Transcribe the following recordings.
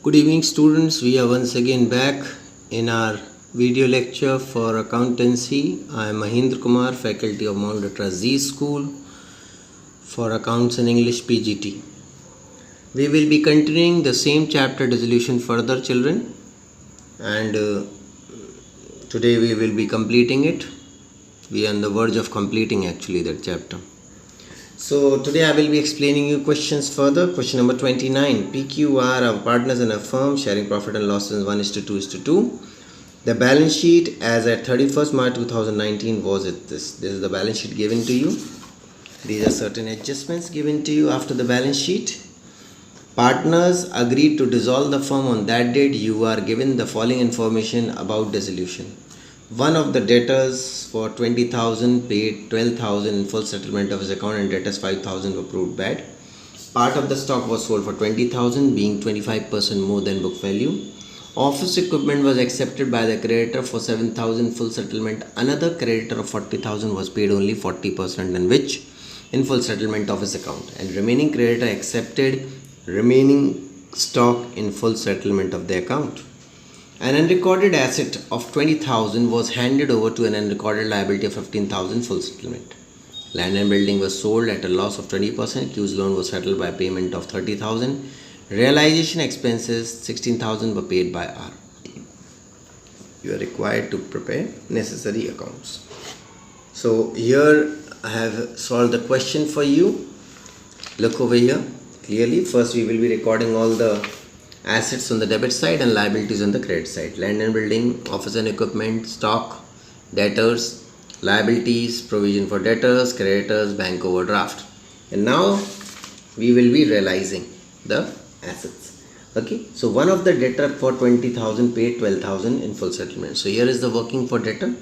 Good evening students, we are once again back in our video lecture for accountancy. I am Mahendra, faculty of Mahendra Z School for Accounts and English PGT. We will be continuing the same chapter dissolution further, children, and today we will be completing it. We are on the verge of completing actually that chapter. So today I will be explaining you questions further. Question number 29. PQR are partners in a firm sharing profit and losses 1:2:2. The balance sheet as at 31st March 2019 was it this. This is the balance sheet given to you. These are certain adjustments given to you after the balance sheet. Partners agreed to dissolve the firm on that date. You are given the following information about dissolution. One of the debtors for 20,000 paid 12,000 in full settlement of his account, and debtors 5,000 were proved bad. Part of the stock was sold for 20,000, being 25% more than book value. Office equipment was accepted by the creditor for 7,000 full settlement. Another creditor of 40,000 was paid only 40%, in which in full settlement of his account, and remaining creditor accepted remaining stock in full settlement of the account. An unrecorded asset of 20,000 was handed over to an unrecorded liability of 15,000 full settlement. Land and building was sold at a loss of 20%. Q's loan was settled by payment of 30,000. Realization expenses 16,000 were paid by R. You are required to prepare necessary accounts. So here I have solved the question for you. Look over here clearly. First we will be recording all the assets on the debit side and liabilities on the credit side. Land and building, office and equipment, stock, debtors, liabilities, provision for debtors, creditors, bank overdraft. And now we will be realizing the assets. Okay, so one of the debtor for 20,000 paid 12,000 in full settlement. So here is the working for debtor.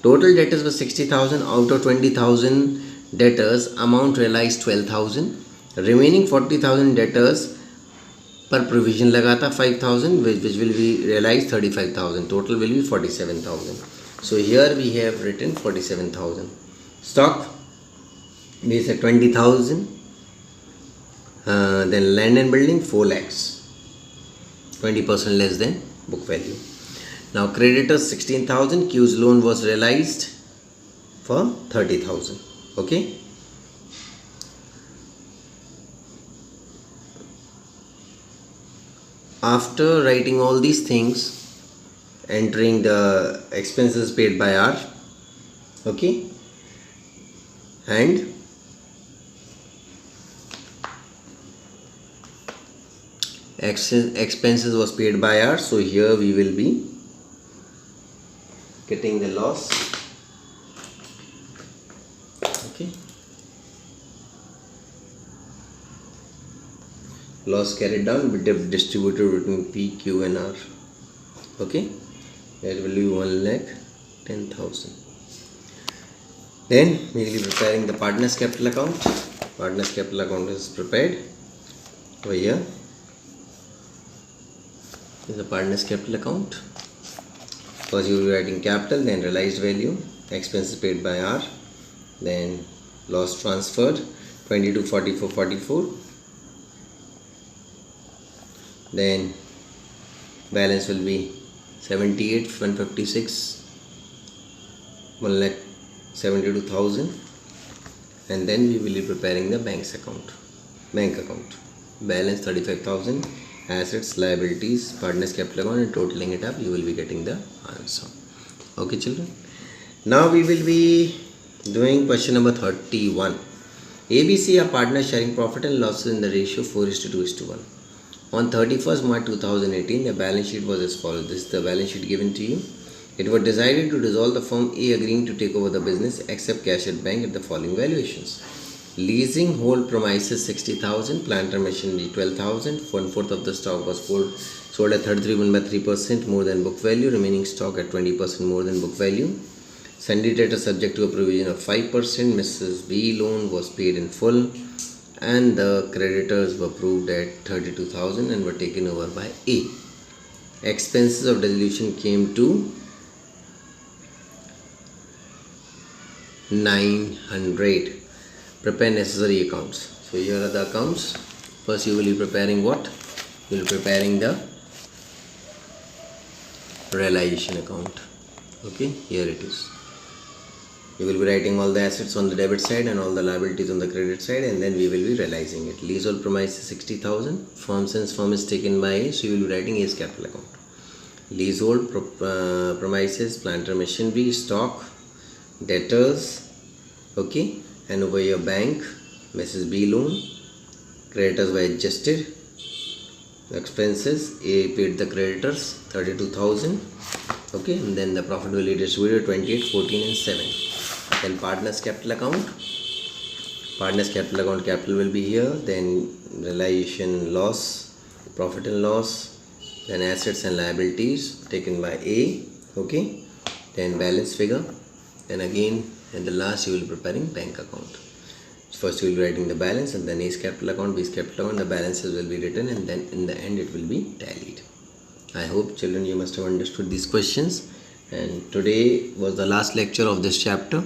Total debtors was 60,000. Out of 20,000 debtors, amount realized 12,000. Remaining 40,000 debtors per provision लगा था 5,000, which will be realized 35,000. Total will be 47,000. So here we have written 47,000. Stock we said 20,000. Then land and building 4 lakhs, 20% less than book value. Now creditors 16,000. Q's loan was realized for 30,000. Okay. After writing all these things, entering the expenses paid by R, okay, and expenses was paid by R, so here we will be getting the loss. Okay, loss carried down but distributed between P, Q and R. Okay, that will be 1,10,000. Then we will be preparing the partners capital account. Partners capital account is prepared over here. This is the partners capital account. First you will be writing capital, then realized value, expenses paid by R, then loss transferred 224444. Then balance will be 78,156, 1,72,000, and then we will be preparing the bank account. Balance 35,000, assets, liabilities, partners capital account, and totaling it up, you will be getting the answer. Okay, children. Now we will be doing question number 31. ABC are partners sharing profit and losses in the ratio 4:2:1. On 31st March 2018, the balance sheet was as follows. This is the balance sheet given to you. It was decided to dissolve the firm A, agreeing to take over the business except cash at bank at the following valuations. Leasing whole premises 60,000, plant and machinery 12,000. 1/4 of the stock was sold at 33.3% more than book value. Remaining stock at 20% more than book value. Sundry debtor subject to a provision of 5%. Mrs. B loan was paid in full, and the creditors were proved at 32,000 and were taken over by A. Expenses of dissolution came to 900. Prepare necessary accounts. So here are the accounts. First you will be preparing what? You will be preparing the realization account. Okay, here it is. You will be writing all the assets on the debit side and all the liabilities on the credit side, and then we will be realizing it. Leasehold premises 60,000. Firm, since firm is taken by A, so you will be writing A's capital account. Leasehold premises, planter machinery, stock, debtors, okay, and over your bank, Mrs. B loan, creditors were adjusted, expenses, A paid the creditors 32,000, okay, and then the profit will be distributed 28, 14 and 7. Then partners capital account, capital will be here, then realization loss, profit and loss, then assets and liabilities taken by A, okay, then balance figure, then again at the last you will be preparing bank account. First you will be writing the balance, and then A's capital account, B's capital account, the balances will be written, and then in the end it will be tallied. I hope children you must have understood these questions, and today was the last lecture of this chapter,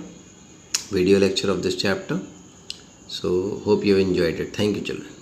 video lecture of this chapter. So hope you have enjoyed it. Thank you children.